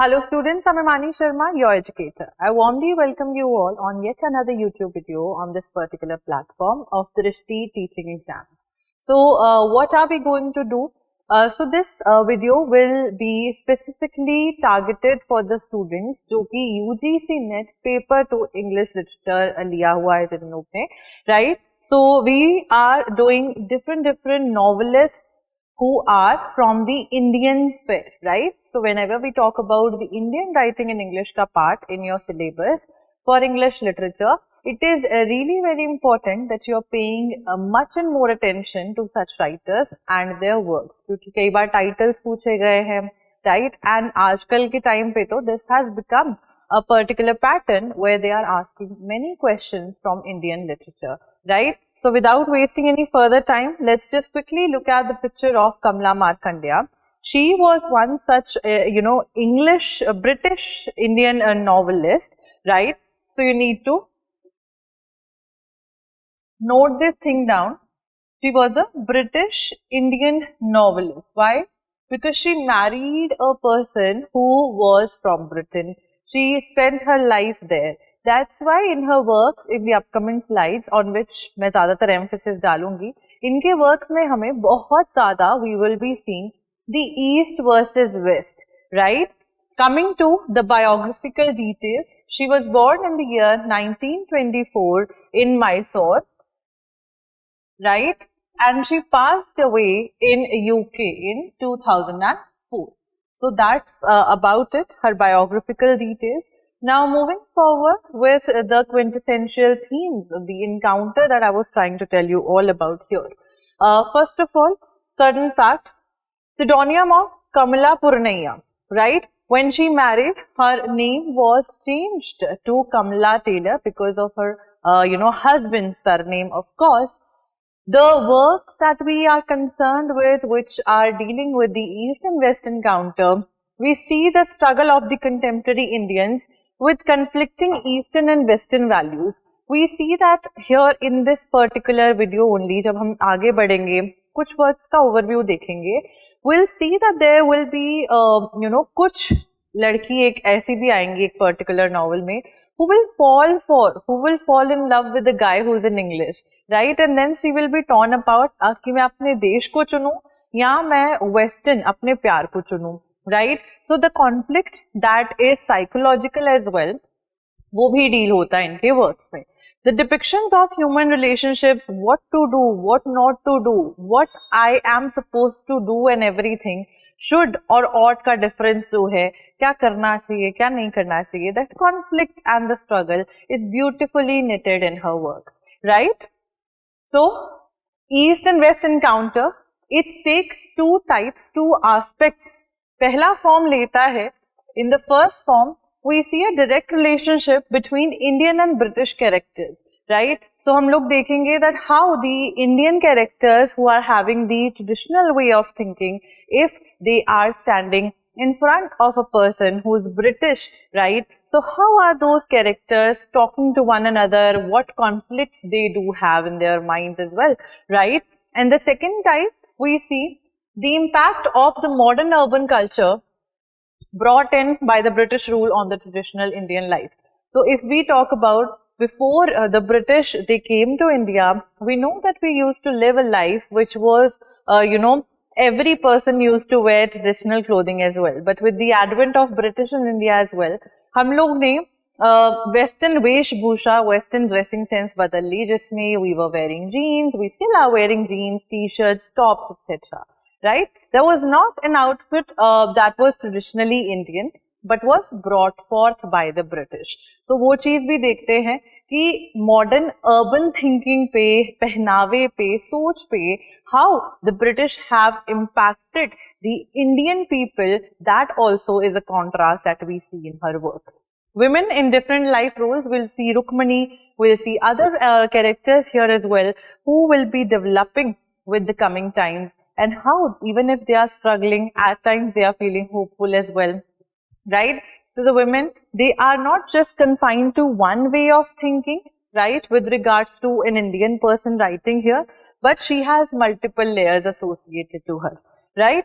Hello students, I'm Himani Sharma, your educator. I warmly welcome you all on yet another YouTube video on this particular platform of Drishti teaching exams. So what are we going to do? So this video will be specifically targeted for the students जो कि UGC NET paper 2 English literature लिया हुआ है जिन लोग ने, right? So we are doing different novelists who are from the Indian sphere, right? So whenever we talk about the Indian writing in English ka part in your syllabus for English literature, it is really very important that you are paying much and more attention to such writers and their works. क्योंकि कई बार titles पूछे गए हैं, right? And आजकल के time पे तो this has become a particular pattern where they are asking many questions from Indian literature, right? So without wasting any further time, let's just quickly look at the picture of Kamala Markandaya. She was one such, English, British Indian novelist, right? So you need to note this thing down. She was a British Indian novelist. Why? Because she married a person who was from Britain. She spent her life there. That's why in her works, in the upcoming slides on which मैं ज़्यादातर emphasis डालूंगी, इनके works में हमें बहुत ज़्यादा we will be seeing the East versus West, right? Coming to the biographical details, she was born in the year 1924 in Mysore, right? And she passed away in UK in 2004. So that's about it, her biographical details. Now moving forward with the quintessential themes of the encounter that I was trying to tell you all about here. First of all, certain facts. Pseudonym of Kamala Markandaya, right? When she married, her name was changed to Kamala Taylor because of her, husband's surname, of course. The works that we are concerned with, which are dealing with the East and West encounter, we see the struggle of the contemporary Indians with conflicting Eastern and Western values. We see that here in this particular video only, जब हम आगे बढ़ेंगे, कुछ works का overview देखेंगे, we'll see that there will be, कुछ लड़की एक ऐसी भी आएंगी एक particular novel में, who will fall in love with the guy who is in English, right? And then she will be torn about कि मैं अपने देश को चुनूं या मैं Western अपने प्यार को चुनूं, right? So the conflict that is psychological as well, वो भी deal होता है इनके works में. The depictions of human relationships, what to do, what not to do, what I am supposed to do and everything, should or ought का difference जो है, क्या करना चाहिए, क्या नहीं करना चाहिए, that conflict and the struggle is beautifully knitted in her works, right? So, East and West encounter, it takes two types, two aspects. पहला form लेता है, in the first form, we see a direct relationship between Indian and British characters, right? So हम लोग देखेंगे that how the Indian characters who are having the traditional way of thinking, if they are standing in front of a person who is British, right? So how are those characters talking to one another? What conflicts they do have in their minds as well, right? And the second type, we see the impact of the modern urban culture brought in by the British rule on the traditional Indian life. So if we talk about before the British, they came to India, we know that we used to live a life which was, every person used to wear traditional clothing as well. But with the advent of British in India as well, हम लोग ने Western वेशभूषा, Western dressing sense बदल ली, जिसमें we were wearing jeans, we still are wearing jeans, t-shirts, tops, etc. Right? There was not an outfit that was traditionally Indian, but was brought forth by the British. So वो चीज भी देखते हैं कि modern urban thinking पे, पहनावे पे, सोच पे, how the British have impacted the Indian people, that also is a contrast that we see in her works. Women in different life roles, we'll see Rukmani, we'll see other characters here as well, who will be developing with the coming times, and how even if they are struggling, at times they are feeling hopeful as well, right? So the women, they are not just confined to one way of thinking, right, with regards to an Indian person writing here, but she has multiple layers associated to her, right?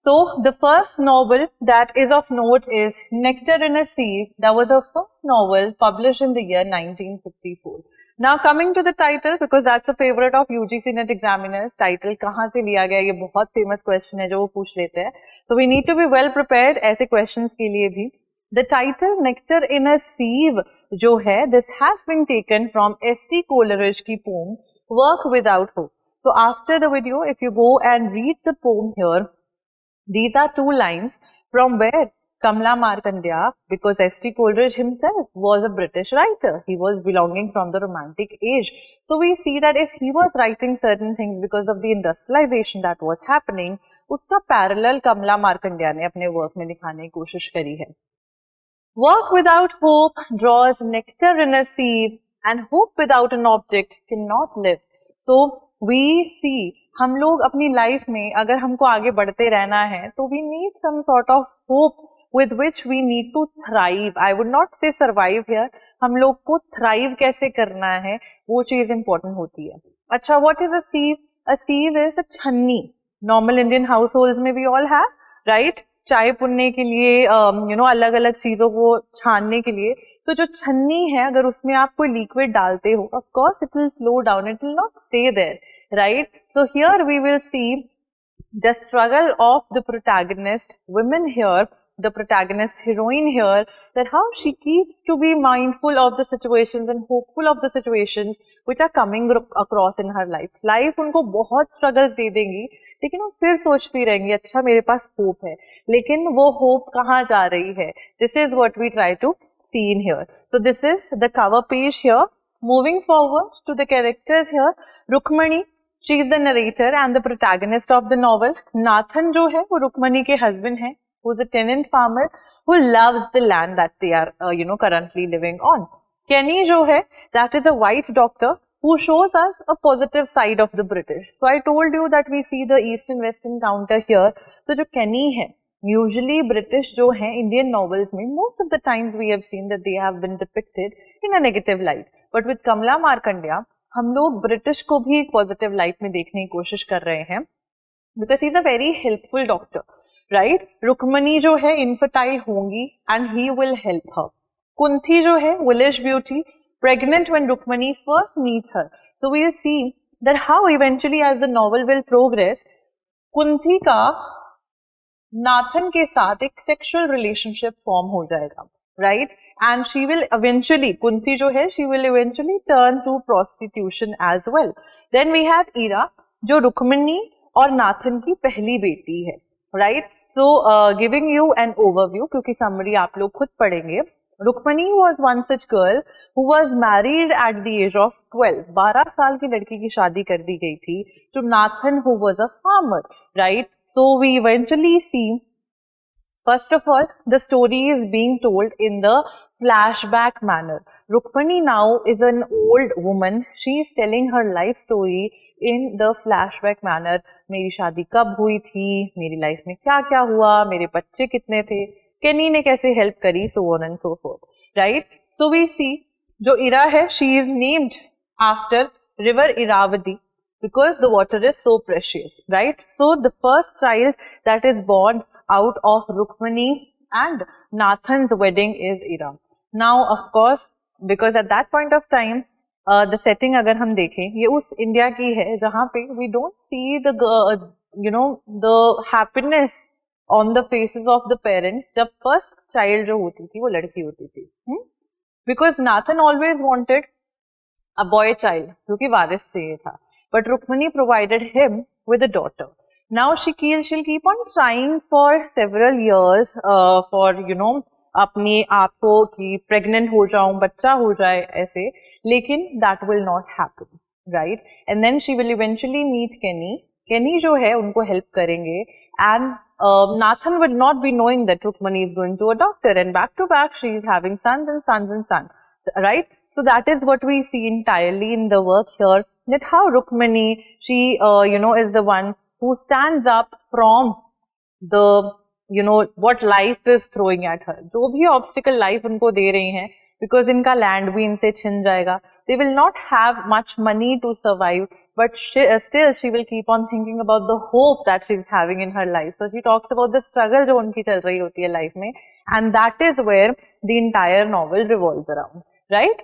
So the first novel that is of note is Nectar in a Sieve. That was her first novel published in the year 1954. Now coming to the title, because that's a favorite of UGC NET examiners, title कहाँ से लिया गया, ये बहुत famous question है जो वो पूछ लेते हैं. So we need to be well prepared ऐसे questions के लिए भी. The title Nectar in a Sieve जो है, this has been taken from S.T. Coleridge की poem Work Without Hope. So after the video, if you go and read the poem here, these are two lines from where Kamala Markandaya, because S.T. Coleridge himself was a British writer. He was belonging from the Romantic age. So we see that if he was writing certain things because of the industrialization that was happening, उसका parallel Kamala Markandaya ने अपने work में दिखाने की कोशिश करी है. Work without hope draws nectar in a sieve, and hope without an object cannot live. So we see, हम लोग अपनी लाइफ में अगर हमको आगे बढ़ते रहना है तो we need some sort of hope with which we need to thrive. I would not say survive here. हम लोग को thrive कैसे करना है वो चीज important होती है. अच्छा, what is a sieve? A sieve is a छन्नी. Normal Indian households में we all have, right? चाय पुनने के लिए अलग अलग चीजों को छानने के लिए, तो जो छन्नी है अगर उसमें आप कोई लिक्विड डालते हो, of course it will flow down, it will not stay there, right? So here we will see the struggle of the protagonist women here, the protagonist heroine here, that how she keeps to be mindful of the situations and hopeful of the situations which are coming across in her life. Life उनको बहुत struggles दे देंगी, लेकिन वो फिर सोचती रहेंगी अच्छा मेरे पास hope है, लेकिन वो hope कहाँ जा रही है? This is what we try to see in here. So this is the cover page here. Moving forward to the characters here, Rukmani, she is the narrator and the protagonist of the novel. Nathan जो है वो रुक्मणी के husband है, who's a tenant farmer who loves the land that they are currently living on. Kenny जो है, that is a white doctor who shows us a positive side of the British. So I told you that we see the East and West encounter here. So जो Kenny है, usually British जो है Indian novels में, most of the times we have seen that they have been depicted in a negative light. But with Kamala Markandaya, हम लोग British को भी एक positive light में देखने की कोशिश कर रहे हैं, because he is a very helpful doctor, right? Rukmini जो है infertile होंगी and he will help her. Kunti जो है Village beauty, pregnant when Rukmani first meets her. So we will see that how eventually as the novel will progress, Kunti का Nathan के साथ एक sexual relationship form हो जाएगा, right? And she will eventually, Kunti जो है, she will eventually turn to prostitution as well. Then we have Ira, जो रुक्मणी और नाथन की पहली बेटी है, right? So giving you an overview, क्योंकि summary आप लोग खुद पढ़ेंगे. Rukmani was one such girl who was married at the age of 12. 12 साल की लड़की की शादी कर दी गई थी to Nathan, who was a farmer, right? So we eventually see, first of all, the story is being told in the flashback manner. Rukmani now is an old woman. She is telling her life story in the flashback manner. मेरी शादी कब हुई थी, मेरी life में क्या क्या हुआ, मेरे बच्चे कितने थे, केनी ने कैसे हेल्प करी, so on and so forth, right? So we see, जो इरा है, she is named after river Iravati because the water is so precious, right? So the first child that is born out of Rukmani and Nathan's wedding is Ira. Now of course, because at that point of time, the setting अगर हम देखें, ये उस India की है जहाँ पे we don't see the the happiness on the faces of the parents जब first child जो होती थी वो लड़की होती थी, because Nathan always wanted a boy child क्योंकि वारिस चाहिए था, but Rukmani provided him with a daughter. Now she'll keep on trying for several years for अपने आप को कि pregnant हो जाऊं, बच्चा हो जाए ऐसे, लेकिन that will not happen, right? And then she will eventually meet Kenny. Kenny जो है उनको help करेंगे, and Nathan would not be knowing that Rukmani is going to a doctor, and back to back she is having sons and sons and sons, right? So that is what we see entirely in the work here, that how Rukmani, she is the one who stands up from the what life is throwing at her. जो भी obstacle life उनको दे रही हैं, because इनका land भी इनसे छिन जाएगा, they will not have much money to survive, but still she will keep on thinking about the hope that she's having in her life. So she talks about the struggle जो उनकी चल रही होती है life में, and that is where the entire novel revolves around, right?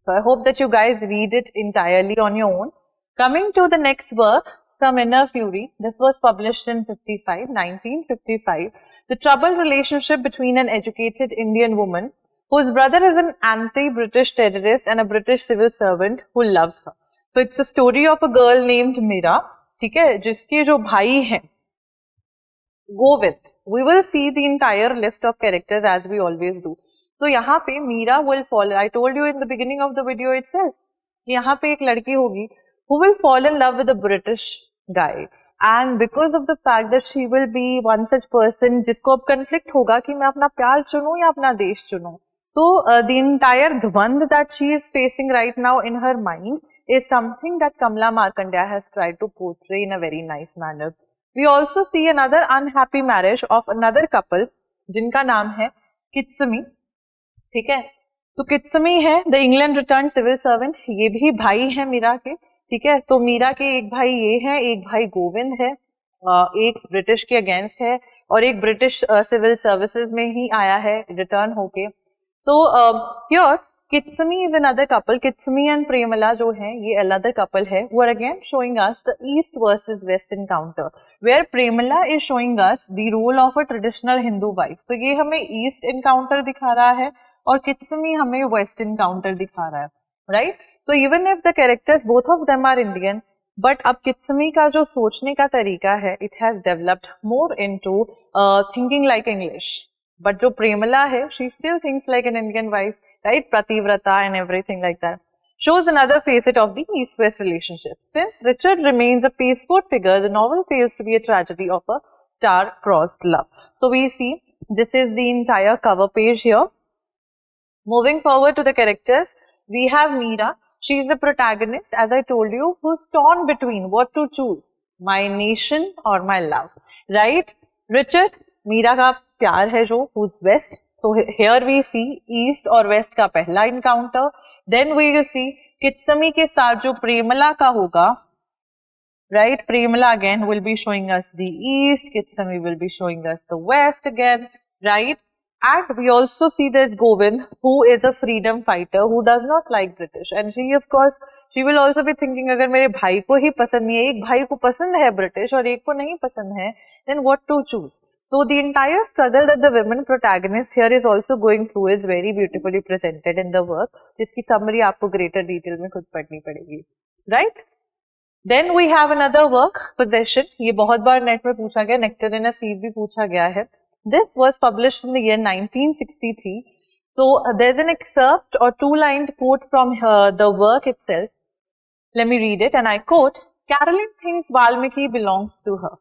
So I hope that you guys read it entirely on your own. Coming to the next work, Some Inner Fury. This was published in 1955. The troubled relationship between an educated Indian woman whose brother is an anti-British terrorist and a British civil servant who loves her. So it's a story of a girl named Meera, ठीक है, जिसके जो भाई हैं, go with. We will see the entire list of characters as we always do. So यहाँ पे Meera will fall. I told you in the beginning of the video itself कि यहाँ पे एक लड़की होगी who will fall in love with a British guy, and because of the fact that she will be one such person जिसको अब conflict होगा कि मैं अपना प्यार चुनूं या अपना देश चुनूं. So the entire dvand that she is facing right now in her mind is something that Kamala Markandaya has tried to portray in a very nice manner. We also see another unhappy marriage of another couple जिनका नाम है कित्सुमी, ठीक है. तो कित्सुमी है the England return civil servant, ये भी भाई है मीरा के, ठीक है. तो मीरा के एक भाई ये है, एक भाई गोविंद है, एक ब्रिटिश के अगेंस्ट है और एक ब्रिटिश सिविल सर्विसेज में ही आया है रिटर्न होके. So here Kitsamy is another couple. Kitsamy and Premala जो है ये अनदर कपल है. वो are again showing us the east versus west encounter, where Premala is showing us the role of a traditional Hindu wife. तो ये हमें ईस्ट एनकाउंटर दिखा रहा है और कित्सुमी हमें वेस्ट एनकाउंटर दिखा रहा है, राइट. तो even if the characters both of them are Indian, but अब कित्सुमी का जो सोचने का तरीका है it has developed more into thinking like English, but जो प्रेमला है she still thinks like an Indian wife, right? Pativrata and everything like that. Shows another facet of the East-West relationship. Since Richard remains a pasteboard figure, the novel fails to be a tragedy of a star-crossed love. So we see this is the entire cover page here. Moving forward to the characters, we have Meera. She is the protagonist, as I told you, who's torn between what to choose, my nation or my love, right? Richard, Meera का प्यार है जो, who's West. So here we see East और West का पहला encounter. Then we will see कित्सुमी के साथ जो प्रेमला का होगा, right? Premala again will be showing us the East, Kitsumi will be showing us the West again, right? And we also see there's Govind, who is a freedom fighter who does not like British, and she of course she will also be thinking अगर मेरे भाई को ही पसंद नहीं है, एक भाई को पसंद है British और एक को नहीं पसंद है, then what to choose? So the entire struggle that the women protagonist here is also going through is very beautifully presented in the work, जिसकी summary आपको greater detail में खुद पढ़नी पड़ेगी, right? Then we have another work, Possession. ये बहुत बार net में पूछा गया, Nectar in a Sieve भी पूछा गया है. This was published in the year 1963. So there's an excerpt or two-lined quote from the work itself. Let me read it, and I quote, "Caroline thinks Valmiki belongs to her.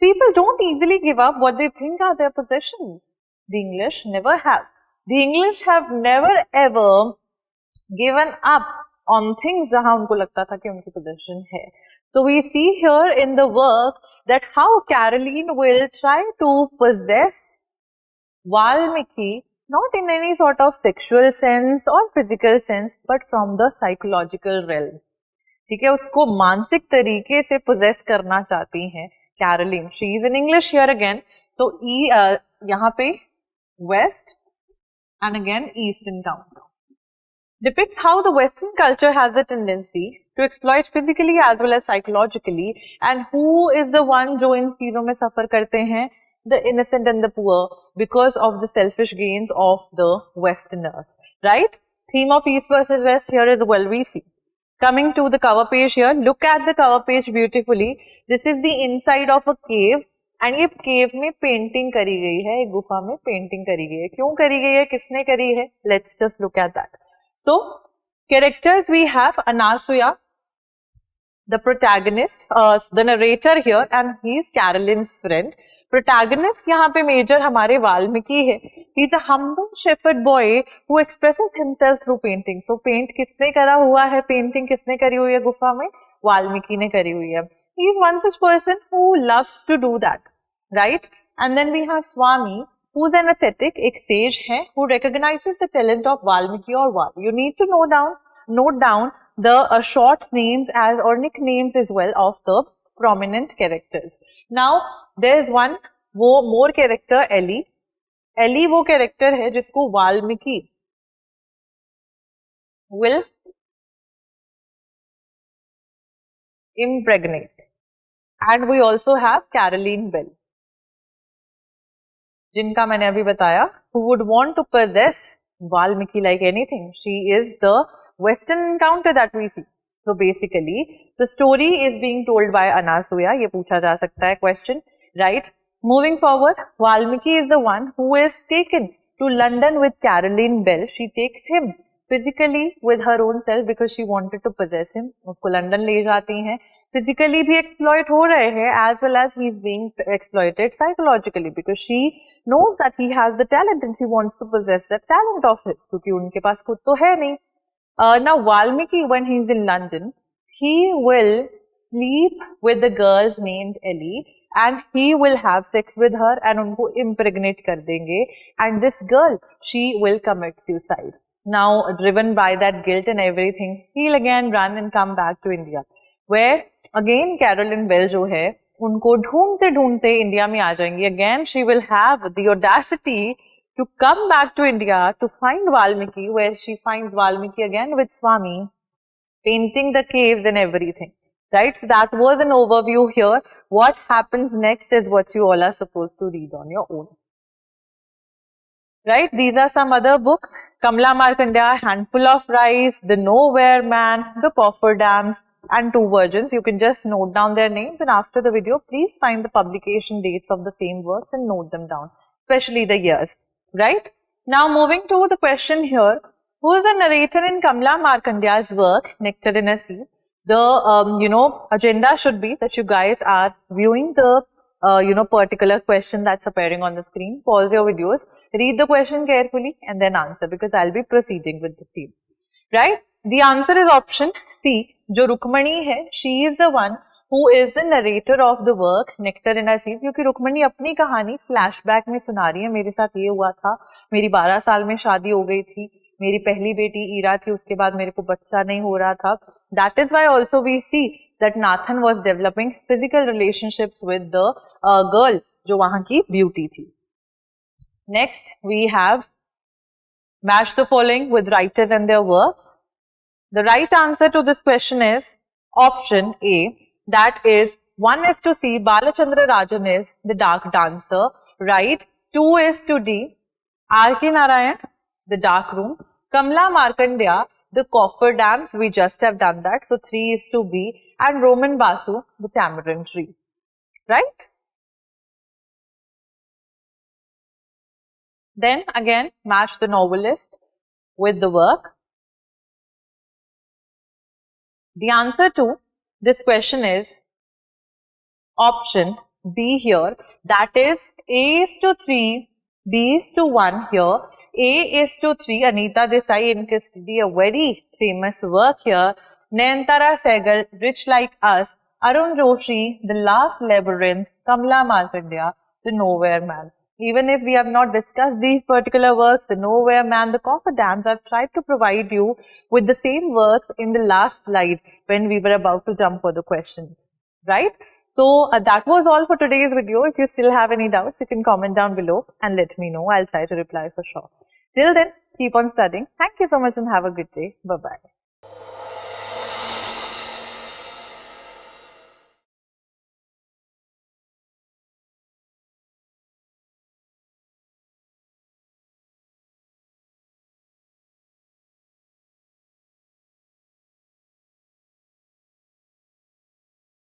People don't easily give up what they think are their possessions. The English never have. The English have never ever given up on things जहाँ उनको लगता था कि उनकी possession है." So we see here in the work that how Caroline will try to possess Valmiki, not in any sort of sexual sense or physical sense, but from the psychological realm. ठीक है, उसको मानसिक तरीके से possess करना चाहती हैं Caroline. She is in English here again. So यहाँ पे West and again East encounter. Depicts how the Western culture has a tendency to exploit physically as well as psychologically, and who is the one जो इन चीजों में suffer करते हैं, the innocent and the poor, because of the selfish gains of the Westerners, right? Theme of East versus West here is well we see. Coming to the cover page here, look at the cover page beautifully. This is the inside of a cave, and ये cave में painting करी गई है, एक गुफा में painting करी गई है. क्यों करी गई है, किसने करी है? Let's just look at that. So, characters we have Anasuya, the protagonist, the narrator here, and he is Caroline's friend. Protagonist यहाँ पे major हमारे वाल्मीकि है. He is a humble shepherd boy who expresses himself through painting. So paint किसने करा हुआ है, painting किसने करी हुई है गुफा में, वाल्मीकि ने करी हुई है. He is one such person who loves to do that, right? And then we have Swami, who is an ascetic, एक sage है, who recognizes the talent of Valmiki or Val. You need to note down the short names as or nicknames as well of the prominent characters. Now there is one more character, Ellie. Ellie वो character है जिसको Valmiki will impregnate. And we also have Caroline Bell, जिनका मैंने अभी बताया, who would want to possess Valmiki like anything. She is the Western encounter that we see. So basically, the story is being told by Anasuya. ये पूछा जा सकता है question, right? Moving forward, Valmiki is the one who is taken to London with Caroline Bell. She takes him physically with her own self because she wanted to possess him. उसको London ले जाती हैं. Physically भी exploit हो रहे हैं as well as he is being exploited psychologically because she knows that he has the talent and she wants to possess that talent of his क्योंकि उनके पास खुद तो है नहीं. Now Valmiki, when he is in London, he will sleep with the girl named Ellie and he will have sex with her and उनको impregnate कर देंगे and this girl, she will commit suicide. Now driven by that guilt and everything, he'll again run and come back to India, where again Caroline Bell जो है उनको ढूंढते ढूंढते India में आ जाएंगी. Again she will have the audacity to come back to India to find Valmiki, where she finds Valmiki again with Swami painting the caves and everything. Right? So that was an overview here. What happens next is what you all are supposed to read on your own. Right? These are some other books. Kamala Markandaya, Handful of Rice, The Nowhere Man, The Cofferdams, and Two Virgins. You can just note down their names and after the video, please find the publication dates of the same works and note them down, especially the years. Right? Now moving to the question here, who is the narrator in Kamala Markandaya's work, Nectar in a Sieve? The, agenda should be that you guys are viewing the, particular question that's appearing on the screen. Pause your videos, read the question carefully and then answer because I'll be proceeding with the theme. Right? The answer is option C. जो रुक्मणी है, she is the one who is the narrator of the work Nectar in a Sieve. क्योंकि रुक्मणी अपनी कहानी flashback में सुना रही है. मेरे साथ ये हुआ था, मेरी 12 साल में शादी हो गई थी, मेरी पहली बेटी ईरा थी, उसके बाद मेरे को बच्चा नहीं हो रहा था. That is why also we see that Nathan was developing physical relationships with the girl जो वहाँ की beauty थी. Next we have match the following with writers and their works. The right answer to this question is option A. That is 1 is to C. Balachandra Rajan is The Dark Dancer. Right. 2 is to D. R.K. Narayan, The Dark Room. Kamala Markandaya, The Cofferdams. We just have done that. So 3 is to B. And Roman Basu, The Tamarind Tree. Right. Then again match the novelist with the work. The answer to this question is option B here. That is A is to 3, B is to 1 here. A is to 3, Anita Desai in Custody, a very famous work here. Nayantara Sehgal, Rich Like Us. Arun Joshi, The Last Labyrinth. Kamala Markandaya, The Nowhere Man. Even if we have not discussed these particular works, The Nowhere Man, The Cofferdams, I've tried to provide you with the same works in the last slide when we were about to jump for the questions. Right? So that was all for today's video. If you still have any doubts, you can comment down below and let me know. I'll try to reply for sure. Till then, keep on studying. Thank you so much and have a good day. Bye-bye.